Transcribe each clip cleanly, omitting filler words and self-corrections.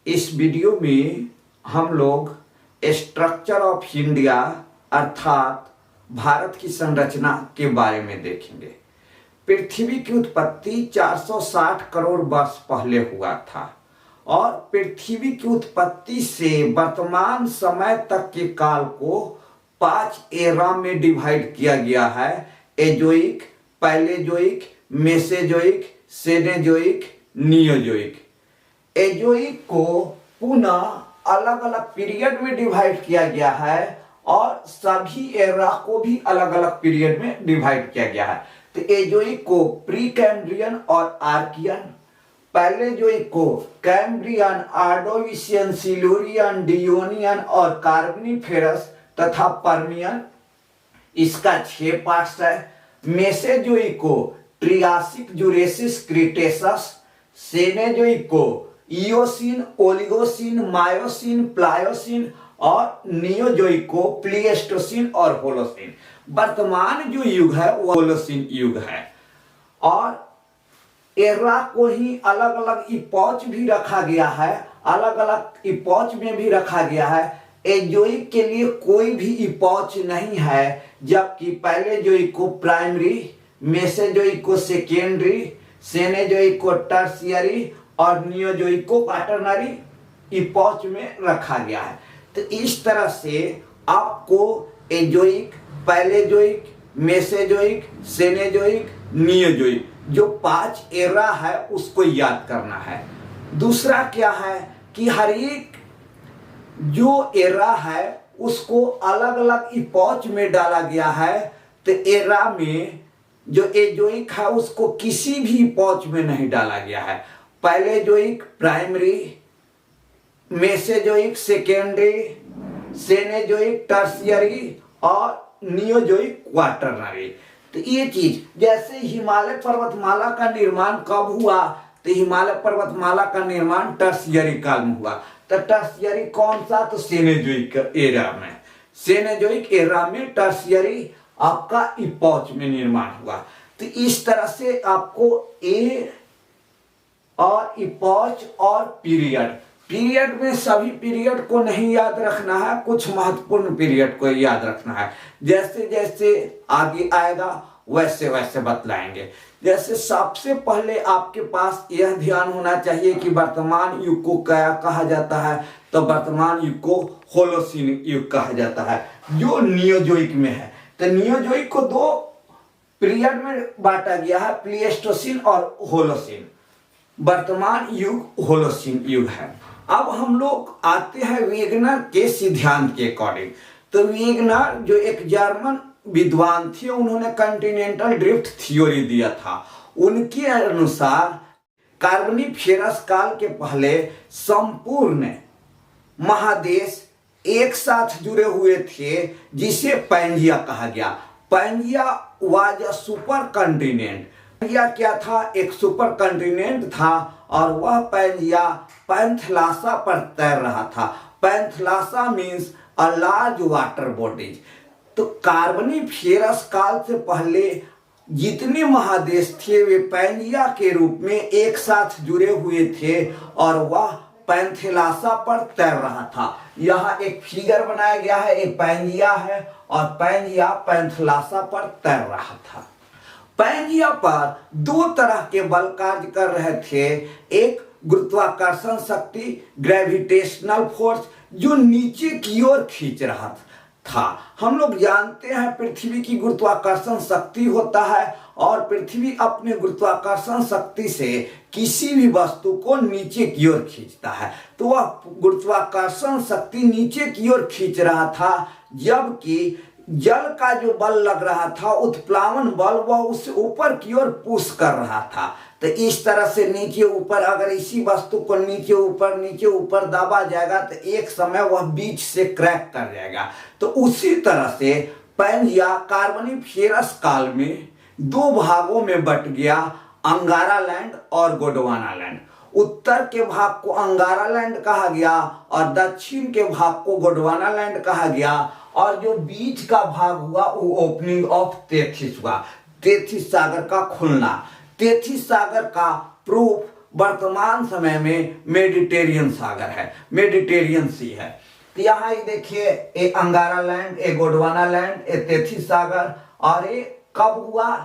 इस वीडियो में हम लोग स्ट्रक्चर ऑफ इंडिया अर्थात भारत की संरचना के बारे में देखेंगे। पृथ्वी की उत्पत्ति 460 करोड़ वर्ष पहले हुआ था और पृथ्वी की उत्पत्ति से वर्तमान समय तक के काल को 5 एरा में डिवाइड किया गया है। Azoic, Palaeozoic, Mesozoic, Cenozoic, Neozoic. Azoic को पुनः अलग अलग पीरियड में डिवाइड किया गया है और सभी एरा को भी अलग अलग पीरियड में डिवाइड किया गया है। तो एजोइक को प्री कैम्ब्रियन और आर्कियन, पैलेजोइक को कैम्ब्रियन, आर्डोविशियन, सिल्यूरियन, डियोनियन और कार्बोनिफेरस तथा पर्मियन, इसका 6 पार्ट्स है। मेसेजोइक को ट्रियासिक, जुरेसिक, क्रीटेशस। सेनेजोइक को इयोसीन, ओलिगोसीन, मायोसीन, प्लायोसीन और नियोजोइक को प्लीस्टोसीन और होलोसीन। वर्तमान जो युग है वो होलोसीन युग है और एरा को ही अलग अलग इपॉच भी रखा गया है, अलग अलग इपॉच में भी रखा गया है। एजोइक के लिए कोई भी इपॉच नहीं है, जबकि पैलेजोइक को प्राइमरी, मेसेजोइक को सेकेंडरी, सेनेजोइक को टर्शियरी और नियोजोइक को क्वाटरनरी इपॉच में रखा गया है। तो इस तरह से आपको Azoic, Palaeozoic, Mesozoic, Cenozoic, Neozoic जो 5 एरा है उसको याद करना है। दूसरा क्या है कि हर एक जो एरा है उसको अलग अलग इपॉच में डाला गया है। तो एरा में जो एजोइक है उसको किसी भी इपॉच में नहीं डाला गया है। पैलेजोइक प्राइमरी, मेसेजोइक सेकेंडरी, सेनेजोइक टर्शियरी और नियोजोइक क्वाटरनरी। तो ये चीज, जैसे हिमालय पर्वतमाला का निर्माण कब हुआ, तो हिमालय पर्वतमाला का निर्माण टर्शियरी काल में हुआ। तो टर्शियरी कौन सा, तो सेनेजोइक एरा में, सेनेजोइक एरा में टर्शियरी आपका इपॉच में निर्माण हुआ। तो इस तरह से आपको ए और इपॉच और पीरियड में सभी पीरियड को नहीं याद रखना है, कुछ महत्वपूर्ण पीरियड को याद रखना है। जैसे जैसे आगे आएगा वैसे वैसे बतलाएंगे। जैसे सबसे पहले आपके पास यह ध्यान होना चाहिए कि वर्तमान युग को क्या कहा जाता है, तो वर्तमान युग को होलोसीन युग कहा जाता है जो नियोजोइक में है। तो नियोजोइक को 2 पीरियड में बांटा गया है, प्लीस्टोसीन और होलोसीन। वर्तमान युग होलोसीन युग है। अब हम लोग आते हैं वेगनर के सिद्धांत के अकॉर्डिंग। तो वेगनर जो एक जर्मन विद्वान थे, उन्होंने कॉन्टिनेंटल ड्रिफ्ट थ्योरी दिया था। उनके अनुसार कार्बोनिफेरस काल के पहले संपूर्ण महादेश एक साथ जुड़े हुए थे, जिसे पैंजिया कहा गया। Pangaea was a super continent. Pangaea क्या था, एक सुपर कॉन्टिनेंट था और वह पैंजिया पैंथलासा पर तैर रहा था। Panthalassa means a large water bodies. तो कार्बोनिफेरस काल से पहले जितने महादेश थे वे पैंजिया के रूप में एक साथ जुड़े हुए थे और वह पैंथेलासा पर तैर रहा था। यहाँ एक फिगर बनाया गया है, एक पैंजिया है और पैंजिया पैंथेलासा पर तैर रहा था। पैंजिया पर 2 तरह के बल कार्य कर रहे थे। एक गुरुत्वाकर्षण शक्ति, ग्रेविटेशनल फोर्स, जो नीचे की ओर खींच रहा था। हम लोग जानते हैं पृथ्वी की गुरुत्वाकर्षण शक्ति होता है और पृथ्वी अपने गुरुत्वाकर्षण शक्ति से किसी भी वस्तु को नीचे की ओर खींचता है। तो वह गुरुत्वाकर्षण शक्ति नीचे की ओर खींच रहा था, जबकि जल का जो बल लग रहा था, उत्प्लावन बल, वह उससे ऊपर की ओर पुश कर रहा था। तो इस तरह से नीचे ऊपर, अगर इसी वस्तु को नीचे ऊपर दबा जाएगा तो एक समय वह बीच से क्रैक कर जाएगा। तो उसी तरह से पैंजिया कार्बोनिफेरस काल में 2 भागों में बट गया, अंगारा लैंड और गोंडवाना लैंड। उत्तर के भाग को अंगारा लैंड कहा गया और दक्षिण के भाग को गोंडवाना लैंड कहा गया। और जो बीच का भाग हुआ वो ओपनिंग ऑफ तेथिस हुआ, तेथिस सागर का खुलना। तेथिस सागर का प्रूफ वर्तमान समय में मेडिटेरियन सागर है, मेडिटेरियन सी है। तो यहाँ ये देखिए, ये अंगारा लैंड, ये गोंडवाना लैंड, ये तेथिस सागर, और ये कब हुआ?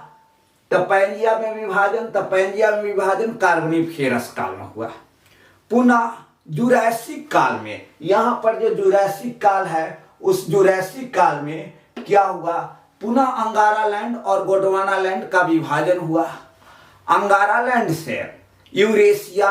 तपैंजिया में विभाजन, तपैंजिया में विभाजन कार्बोनिफेरस काल में हुआ। पुनः जुरैसिक काल में, यहाँ पर जो जुरैसिक काल है, उस जुरैसिक काल में क्या हुआ? पुनः अंगारा लैंड और गोंडवाना लैंड का विभाजन हुआ। अंगारा लैंड से यूरेशिया,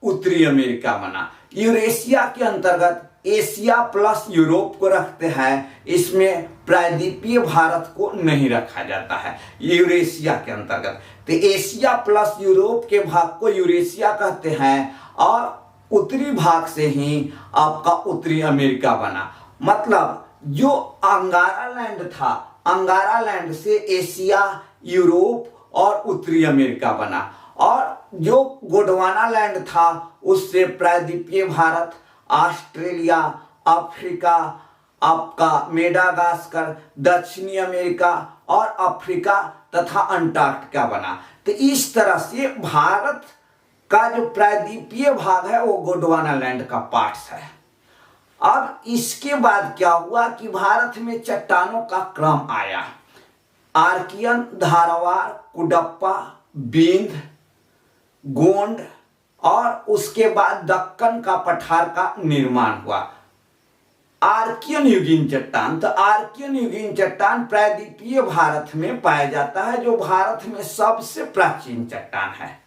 उत्तरी अमेरिका बना। यूरेशिया के अंतर्गत एशिया प्लस यूरोप को रखते हैं, इसमें प्रायद्वीपीय भारत को नहीं रखा जाता है यूरेशिया के अंतर्गत। तो एशिया प्लस यूरोप के भाग को यूरेशिया कहते हैं, और उत्तरी भाग से ही आपका उत्तरी अमेरिका बना। मतलब जो अंगारा लैंड था, अंगारा लैंड से एशिया, यूरोप और उत्तरी अमेरिका बना, और जो गोंडवाना लैंड था उससे प्रायद्वीपीय भारत, ऑस्ट्रेलिया, अफ्रीका, आपका मेडागास्कर, दक्षिणी अमेरिका और अफ्रीका तथा अंटार्कटिका बना। तो इस तरह से भारत का जो प्रायद्वीपीय भाग है वो गोंडवाना लैंड का पार्ट है। अब इसके बाद क्या हुआ कि भारत में चट्टानों का क्रम आया। आर्कियन, धारावार, कुडप्पा, बिंद, गोंड, और उसके बाद दक्कन का पठार का निर्माण हुआ। आर्कियन युगीन चट्टान, तो आर्कियन युगीन चट्टान प्रायद्वीपीय भारत में पाया जाता है, जो भारत में सबसे प्राचीन चट्टान है।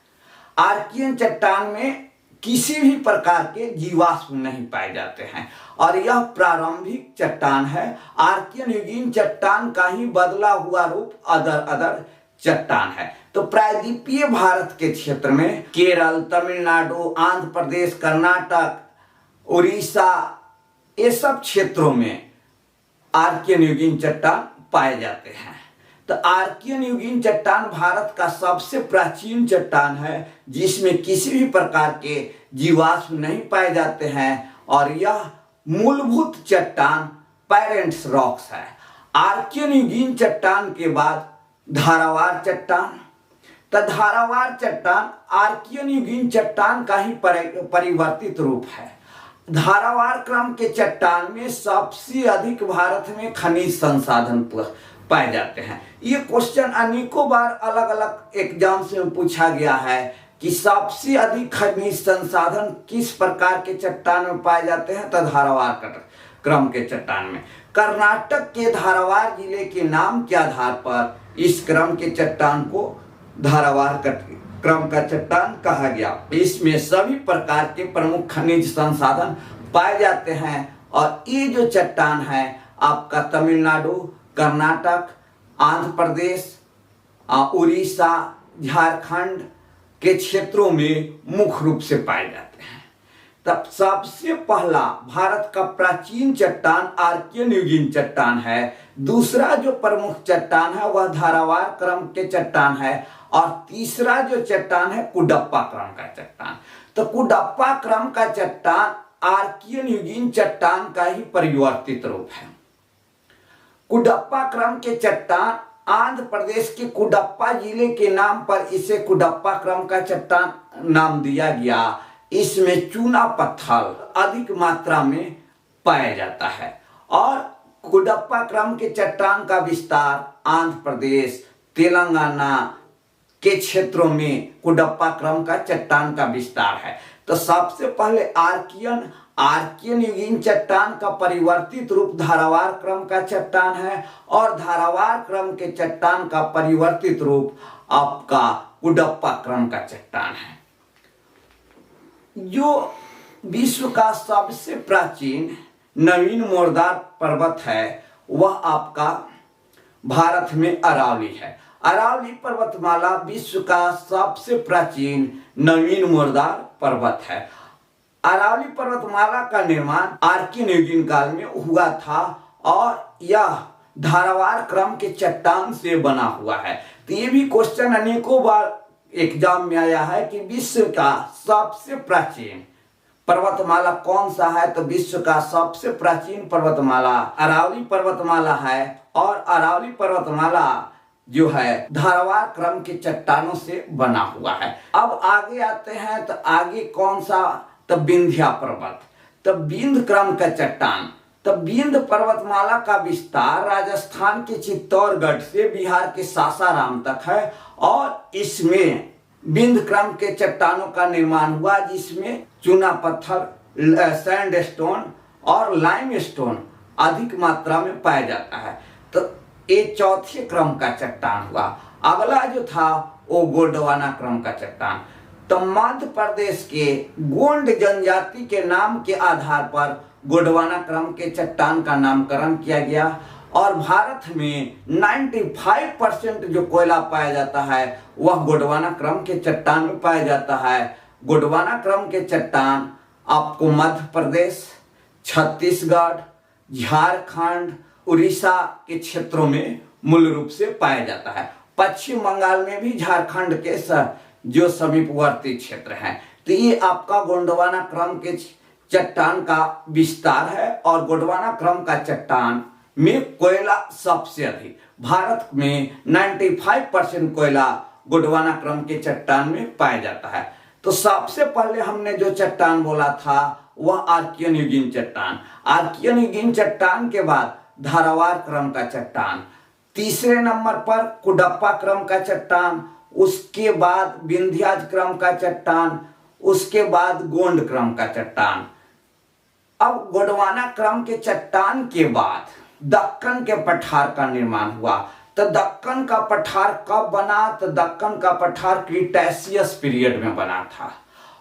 आर्कियन चट्टान में किसी भी प्रकार के जीवाश्म नहीं पाए जाते हैं, और यह प्रारंभिक चट्टान है। आर्कियन युगीन चट्टान का ही बदला हुआ रूप अदर चट्टान है। तो प्रायद्वीपीय भारत के क्षेत्र में केरल, तमिलनाडु, आंध्र प्रदेश, कर्नाटक, उड़ीसा, ये सब क्षेत्रों में आर्कियन युगीन चट्टान पाए जाते हैं। तो आर्कियन युगीन चट्टान भारत का सबसे प्राचीन चट्टान है, जिसमें किसी भी प्रकार के जीवाश्म नहीं पाए जाते हैं, और यह मूलभूत चट्टान पेरेंट्स रॉक्स है। आर्कियन युगीन चट्टान के बाद धारावार चट्टान। तो धारावार चट्टान आर्कियन युगीन चट्टान का ही परिवर्तित रूप है। धारावार क्रम के चट्टान में सबसे अधिक भारत में खनिज संसाधन पाए जाते हैं। ये क्वेश्चन अनेकों बार अलग अलग एग्जाम से पूछा गया है कि सबसे अधिक खनिज संसाधन किस प्रकार के चट्टान में पाए जाते हैं? तो धारावार क्रम के चट्टान में। कर्नाटक के धारावार जिले के नाम के आधार पर इस क्रम के चट्टान को धारावार क्रम का चट्टान कहा गया। इसमें सभी प्रकार के प्रमुख खनिज संसाधन पाए जाते हैं, और ये जो चट्टान है आपका तमिलनाडु, कर्नाटक, आंध्र प्रदेश, उड़ीसा, झारखंड के क्षेत्रों में मुख्य रूप से पाए जाते हैं। तब सबसे पहला भारत का प्राचीन चट्टान आर्कियन युगीन चट्टान है। दूसरा जो प्रमुख चट्टान है वह धारावार क्रम के चट्टान है, और तीसरा जो चट्टान है कुडप्पा क्रम का चट्टान। तो कुडप्पा क्रम का चट्टान आर्कियन युगीन चट्टान का ही परिवर्तित रूप है। कुडप्पा क्रम के चट्टान आंध्र प्रदेश के कुडप्पा जिले के नाम पर इसे कुडप्पा क्रम का चट्टान नाम दिया गया। इसमें चूना पत्थर अधिक मात्रा में पाया जाता है, और कुडप्पा क्रम के चट्टान का विस्तार आंध्र प्रदेश, तेलंगाना के क्षेत्रों में कुडप्पा क्रम का चट्टान का विस्तार है। तो सबसे पहले आर्कियन युगीन चट्टान का परिवर्तित रूप धारावार क्रम का चट्टान है, और धारावार क्रम के चट्टान का परिवर्तित रूप आपका कुडप्पा क्रम का चट्टान है। जो विश्व का सबसे प्राचीन नवीन मोरदार पर्वत है वह आपका भारत में अरावली है। अरावली पर्वतमाला विश्व का सबसे प्राचीन नवीन मोरदार पर्वत है। अरावली पर्वतमाला का निर्माण आर्कियन युगीन काल में हुआ था, और यह धारावार क्रम के चट्टान से बना हुआ है। तो ये भी क्वेश्चन अनेकों बार एग्जाम में आया है कि विश्व का सबसे प्राचीन पर्वतमाला कौन सा है? तो विश्व का सबसे प्राचीन पर्वतमाला अरावली पर्वतमाला है, और अरावली पर्वतमाला जो है धारवार क्रम के चट्टानों से बना हुआ है। अब आगे आते हैं तो आगे कौन सा, तब विंध्या पर्वत, तब विंध्य क्रम का चट्टान। तब विंध्य पर्वतमाला का विस्तार राजस्थान के चित्तौड़गढ़ से बिहार के सासाराम तक है और इसमें विंध्य क्रम के चट्टानों का निर्माण हुआ, जिसमें चूना पत्थर, सैंडस्टोन और लाइमस्टोन अधिक मात्रा में पाया जाता है। तो ये चौथे क्रम का चट्टान हुआ। अगला जो था वो गोंडवाना क्रम का चट्टान। तो मध्य प्रदेश के गोंड जनजाति के नाम के आधार पर गोंडवाना क्रम के चट्टान का नामकरण किया गया और भारत में 95% जो कोयला पाया जाता है वह गोंडवाना क्रम के चट्टान में पाया जाता है। गोंडवाना क्रम के चट्टान आपको मध्य प्रदेश, छत्तीसगढ़, झारखंड, उड़ीसा के क्षेत्रों में मूल रूप से पाया जाता है। पश्चिम बंगाल में भी झारखंड के जो समीपवर्ती क्षेत्र हैं। तो ये आपका गोंडवाना क्रम के चट्टान का विस्तार है और गोंडवाना क्रम का चट्टान में कोयला सबसे अधिक, भारत में 95% कोयला गोंडवाना क्रम के चट्टान में पाया जाता है। तो सबसे पहले हमने जो चट्टान बोला था वह आर्कियन युगीन चट्टान। आर्कियन युगीन चट्टान के बाद धारवार क्रम का चट्टान, तीसरे नंबर पर कुडप्पा क्रम का चट्टान, उसके बाद विंध्याज क्रम का चट्टान, उसके बाद गोंड क्रम का चट्टान। अब गोंडवाना क्रम के चट्टान के बाद दक्कन के पठार का निर्माण हुआ। तो दक्कन का पठार कब बना? तो दक्कन का पठार क्रीटेशियस पीरियड में बना था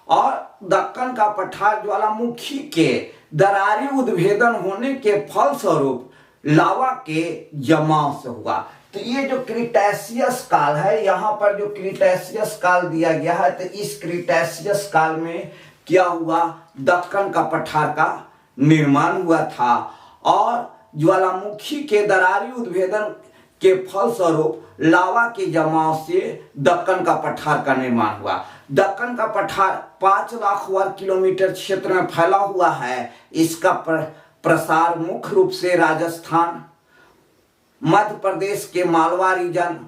और दक्कन का पठार ज्वालामुखी के दरारी उद्भेदन होने के फलस्वरूप लावा के जमाव से हुआ। तो ये जो क्रीटेशियस काल है, यहाँ पर जो क्रीटेशियस काल दिया गया है, तो इस क्रीटेशियस काल में क्या हुआ? दक्कन का पठार का निर्माण हुआ था और ज्वालामुखी के दरारी उद्भेदन के फलस्वरूप लावा के जमाव से दक्कन का पठार का निर्माण हुआ। दक्कन का पठार 5 लाख वर्ग किलोमीटर क्षेत्र में फैला हुआ है। इसका प्रसार मुख्य रूप से राजस्थान, मध्य प्रदेश के मालवा रीजन,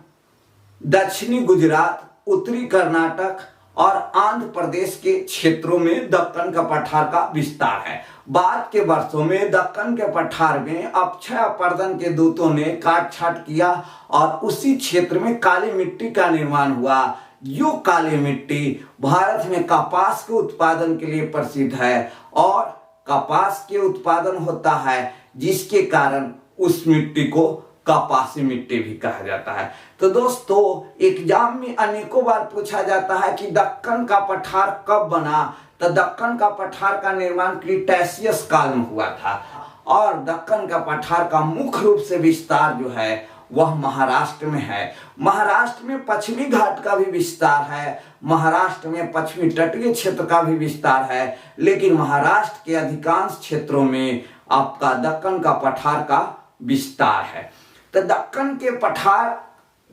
दक्षिणी गुजरात, उत्तरी कर्नाटक और आंध्र प्रदेश के क्षेत्रों में दक्कन का पठार का विस्तार है। बाद के वर्षों में दक्कन के पठार में अक्षय अपर्दन के दूतों ने काट छाट किया और उसी क्षेत्र में काली मिट्टी का निर्माण हुआ। जो काली मिट्टी भारत में कपास के उत्पादन के लिए प्रसिद्ध है और कपास के उत्पादन होता है, जिसके कारण उस मिट्टी को कपासी मिट्टी भी कहा जाता है। तो दोस्तों एग्जाम में अनेकों बार पूछा जाता है कि दक्कन का पठार कब बना? तो दक्कन का पठार का निर्माण क्रीटेशियस काल में हुआ था और दक्कन का पठार का मुख्य रूप से विस्तार जो है वह महाराष्ट्र में है। महाराष्ट्र में पश्चिमी घाट का भी विस्तार है, महाराष्ट्र में पश्चिमी तटीय क्षेत्र का भी विस्तार है, लेकिन महाराष्ट्र के अधिकांश क्षेत्रों में आपका दक्कन का पठार का विस्तार है। तो दक्कन के पठार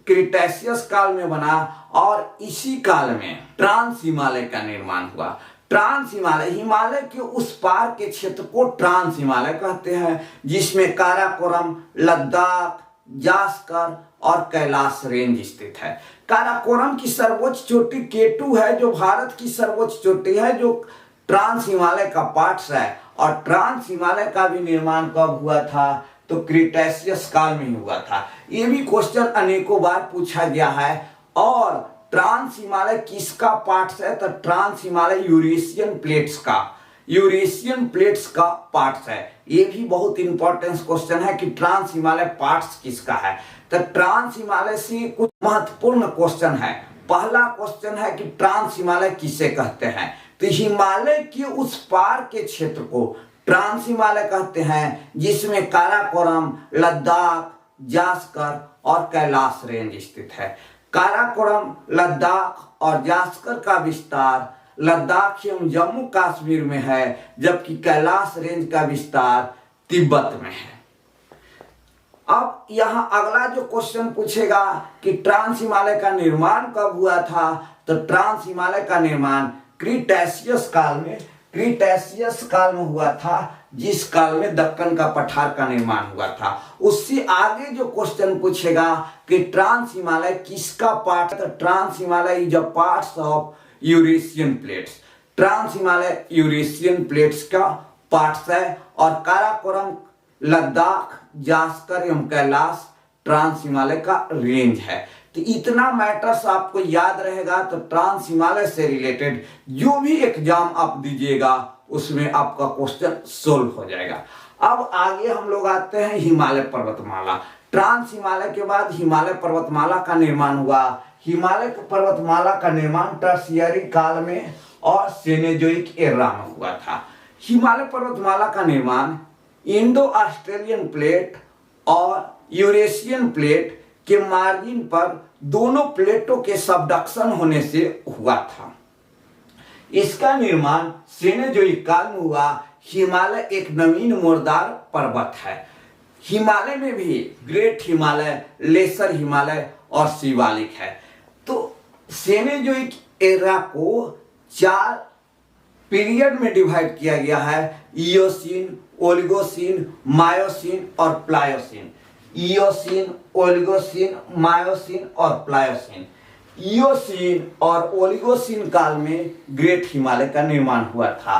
क्रीटेशियस काल में बना और इसी काल में ट्रांस हिमालय का निर्माण हुआ। ट्रांस हिमालय, हिमालय के उस पार के क्षेत्र को ट्रांस हिमालय कहते हैं, जिसमें काराकोरम, लद्दाख, जास्कर और कैलाश रेंज स्थित है। काराकोरम की सर्वोच्च चोटी केटू है, जो भारत की सर्वोच्च चोटी है, जो ट्रांस हिमालय का पार्ट है। और ट्रांस हिमालय का भी निर्माण कब हुआ था? तो क्रीटेशियस काल में ही हुआ था। ये भी क्वेश्चन अनेकों बार पूछा गया है। और ट्रांस हिमालय किसका पार्ट है? तो ट्रांस हिमालय यूरेशियन प्लेट्स का पार्ट है। ये भी बहुत इंपॉर्टेंट क्वेश्चन है कि ट्रांस हिमालय पार्ट्स किसका है। तो ट्रांस हिमालय से कुछ महत्वपूर्ण क्वेश्चन है। पहला क्वेश्चन है कि ट्रांस हिमालय किसे कहते हैं? तो हिमालय के उस पार के क्षेत्र को ट्रांस हिमालय कहते हैं, जिसमें काराकोरम, लद्दाख, जास्कर और कैलाश रेंज स्थित है। काराकोरम, लद्दाख और जास्कर का विस्तार लद्दाख एवं जम्मू कश्मीर में है, जबकि कैलाश रेंज का विस्तार तिब्बत में है। अब यहाँ अगला जो क्वेश्चन पूछेगा कि ट्रांस हिमालय का निर्माण कब हुआ था? तो ट्रांस हिमालय का निर्माण क्रीटेशियस काल में हुआ था, जिस काल में दक्कन का पठार का निर्माण हुआ था। उससे आगे जो क्वेश्चन पूछेगा कि ट्रांस हिमालय किसका पार्ट, तो trans Himalaya is a parts of Eurasian plates. Trans Himalaya Eurasian plates का पार्ट्स है, और काराकोरम, लद्दाख, जास्कर एवं कैलाश ट्रांस हिमालय का रेंज है। तो इतना मैटर्स आपको याद रहेगा, तो ट्रांस हिमालय से रिलेटेड जो भी एग्जाम आप दीजिएगा उसमें आपका क्वेश्चन सोल्व हो जाएगा। अब आगे हम लोग आते हैं हिमालय पर्वतमाला। ट्रांस हिमालय के बाद हिमालय पर्वतमाला का निर्माण हुआ। हिमालय पर्वतमाला का निर्माण टर्शियरी काल में और सेनेजोइक एरा में हुआ था। हिमालय पर्वतमाला का निर्माण इंडो ऑस्ट्रेलियन प्लेट और यूरेशियन प्लेट के मार्जिन पर दोनों प्लेटों के सबडक्शन होने से हुआ था। इसका निर्माण सेनेजोइक काल में हुआ। हिमालय एक नवीन मोरदार पर्वत है। हिमालय में भी ग्रेट हिमालय, लेसर हिमालय और शिवालिक है। तो सेनेजोइक एरा को 4 पीरियड में डिवाइड किया गया है: इयोसीन, ओलिगोसीन, मायोसीन और प्लायोसीन। इयोसीन, ओलिगोसीन, मायोसीन और प्लायोसीन। इयोसीन और ओलिगोसीन काल में ग्रेट हिमालय का निर्माण हुआ था।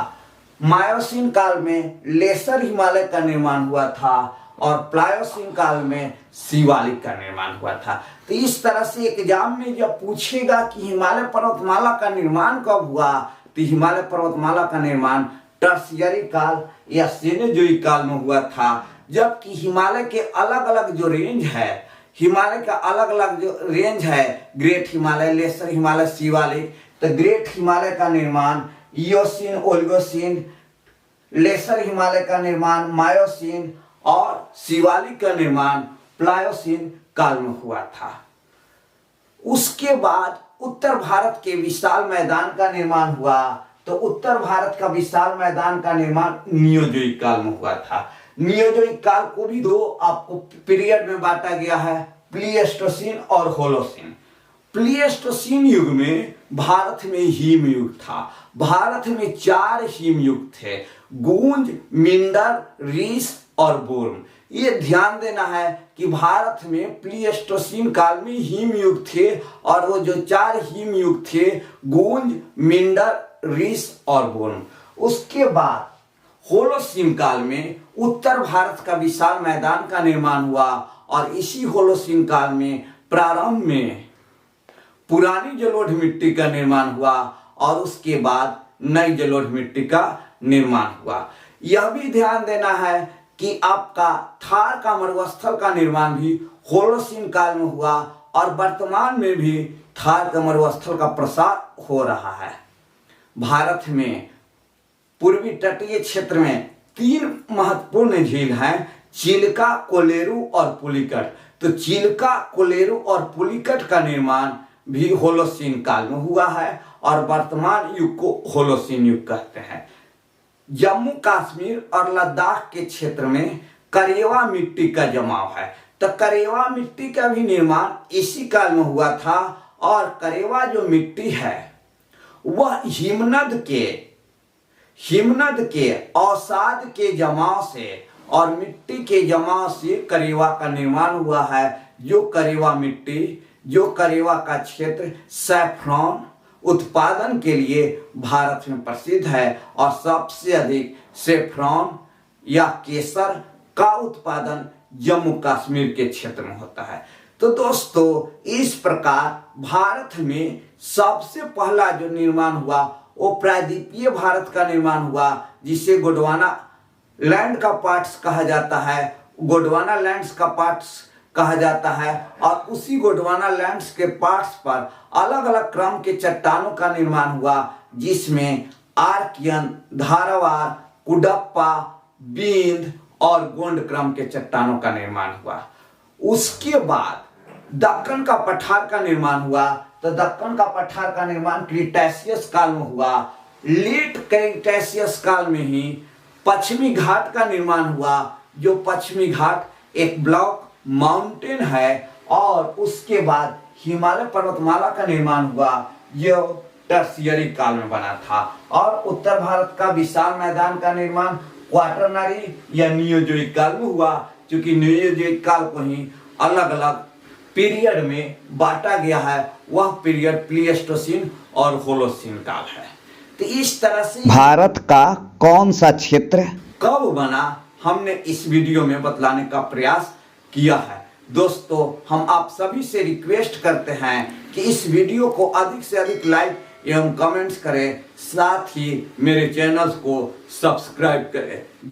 मायोसीन काल में लेसर हिमालय का निर्माण हुआ था, और प्लायोसीन काल में शिवालिक का निर्माण हुआ था। तो इस तरह से एग्जाम में जब पूछेगा कि हिमालय पर्वतमाला का निर्माण कब हुआ, तो हिमालय पर्वतमाला का निर्माण टर्शियरी काल या सेनेजोइक काल में हुआ था। जबकि हिमालय के अलग अलग जो रेंज है, हिमालय का अलग अलग जो रेंज है, ग्रेट हिमालय, लेसर हिमालय, शिवालिक, तो ग्रेट हिमालय का निर्माण इयोसीन, ओलिगोसीन, लेसर हिमालय का निर्माण मायोसीन और शिवालिक का निर्माण प्लायोसीन काल में हुआ था। उसके बाद उत्तर भारत के विशाल मैदान का निर्माण हुआ। तो उत्तर भारत का विशाल मैदान का निर्माण नियोजोइक काल में हुआ था। नियोजोइक काल को भी 2 आपको पीरियड में बांटा गया है: प्लीस्टोसीन और होलोसीन। प्लीस्टोसीन युग में भारत में हिम युग था। भारत में 4 हिम युग थे: गूंज, मिंडर, रीस और बोर्न। ये ध्यान देना है कि भारत में प्लीस्टोसीन काल में हिम युग थे, और वो जो 4 हिम युग थे, गूंज, मिंडर, रीस और बोर्न। उसके बाद होलोसीन काल में उत्तर भारत का विशाल मैदान का निर्माण हुआ, और इसी होलोसीन काल में प्रारंभ में पुरानी जलोढ़ मिट्टी का निर्माण हुआ, और उसके बाद नई जलोढ़ मिट्टी का निर्माण हुआ। यह भी ध्यान देना है कि आपका थार का मरुस्थल का निर्माण भी होलोसीन काल में हुआ, और वर्तमान में भी थार का मरुस्थल का प्रसार हो रहा है। भारत में पूर्वी तटीय क्षेत्र में 3 महत्वपूर्ण झील हैं: चिल्का, कोलेरू और पुलिकट। तो चिल्का, कोलेरू और पुलिकट का निर्माण भी होलोसीन काल में हुआ है, और वर्तमान युग को होलोसीन युग कहते हैं। जम्मू कश्मीर और लद्दाख के क्षेत्र में करेवा मिट्टी का जमाव है। तो करेवा मिट्टी का भी निर्माण इसी काल में हुआ था, और करेवा जो मिट्टी है वह हिमनद के अवसाद के जमाव से और मिट्टी के जमाव से करेवा का निर्माण हुआ है। जो करेवा मिट्टी, जो करेवा का क्षेत्र सैफ्रॉन उत्पादन के लिए भारत में प्रसिद्ध है, और सबसे अधिक सैफ्रॉन या केसर का उत्पादन जम्मू कश्मीर के क्षेत्र में होता है। तो दोस्तों, इस प्रकार भारत में सबसे पहला जो निर्माण हुआ वो प्रायद्वीपीय भारत का निर्माण हुआ, जिसे गोंडवाना लैंड का पार्ट्स कहा जाता है। गोंडवाना लैंड्स का पार्ट्स कहा जाता है, और उसी गोंडवाना लैंड्स के पार्ट्स पर अलग अलग क्रम के चट्टानों का निर्माण हुआ, जिसमें आर्कियन, धारवार, कुडप्पा, बिंद और गोंड क्रम के चट्टानों का निर्माण हुआ। उसके बाद दक्कन का पठार का निर्माण हुआ। तो दक्कन का पठार का निर्माण क्रीटेशियस काल में हुआ। लेट क्रीटेशियस काल में ही पश्चिमी घाट का निर्माण हुआ, जो पश्चिमी घाट एक ब्लॉक माउंटेन है, और उसके बाद हिमालय पर्वतमाला का निर्माण हुआ, जो टर्शियरी काल में बना था। और उत्तर भारत का विशाल मैदान का निर्माण क्वाटरनरी या नियोजोइक काल में हुआ, क्योंकि नियोजोइक काल को ही अलग अलग पीरियड में बांटा गया है। वह पीरियड प्लीस्टोसीन और होलोसीन काल है। तो इस तरह से भारत का कौन सा क्षेत्र कब बना हमने इस वीडियो में बतलाने का प्रयास किया है। दोस्तों, हम आप सभी से रिक्वेस्ट करते हैं कि इस वीडियो को अधिक से अधिक लाइक एवं कमेंट्स करें, साथ ही मेरे चैनल को सब्सक्राइब करें।